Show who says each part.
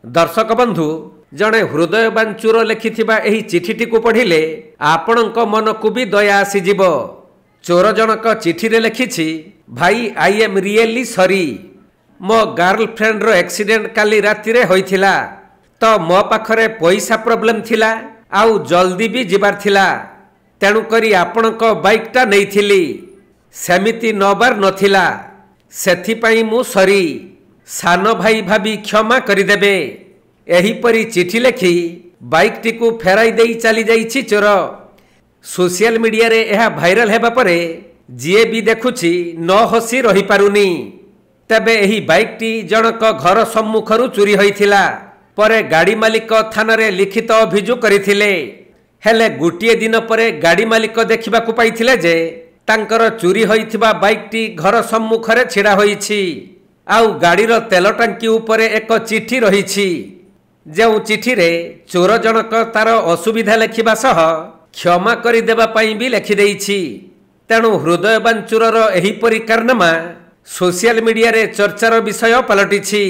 Speaker 1: दर्शक बंधु जड़े हृदय बांचुर लिखिथिबा एही चिठीटी को पढ़िले आपणक मन को भी दया आसीजिब। चोर जनक चिठी रे लिखिछि, भाई आई एम रियली सॉरी, मो गर्लफ्रेंड रो एक्सीडेंट काली राति रे होइथिला, तो मो पाखरे पैसा प्रॉब्लम थिला आउ जल्दी भी जिबार थिला, तेणु करी आपणक बाइकटा नैथिली, सेमिति नबार नथिला, सेथिपाई मु सॉरी, सान भाई भाभी क्षमा करिदेबे। एहीपरी चिठी लिखि बाइकटी को फेराई देई चली जाइछि चोर। सोशल मीडिया रे यह भाइराल हेबा परे जीए भी देखुछि न हसी रही पारुनी। तबे एही बाइकटी जनक घर सम्मुखरु चोरी होइथिला, परे गाड़ी मालिक थाना रे लिखित अभियोग करिथिले। हेले गोटिए दिन परे गाड़ी मालिक देखिबा को पाइथिले जे तांकर चोरी होइथिबा बाइकटी घर सम्मुखरे छिड़ा होइछि, आउ गाड़ीर तेल टांकी उपरे एक चिठी रहिछि, जो चिठी रे चोर जनक तार असुविधा लेखिबा सह क्षमा करि देबा पई भी लेखि देइछि। तेणु हृदय बांचुरर एहीपरि कारनामा सोशल मीडिया रे चर्चार विषय पलटिछि।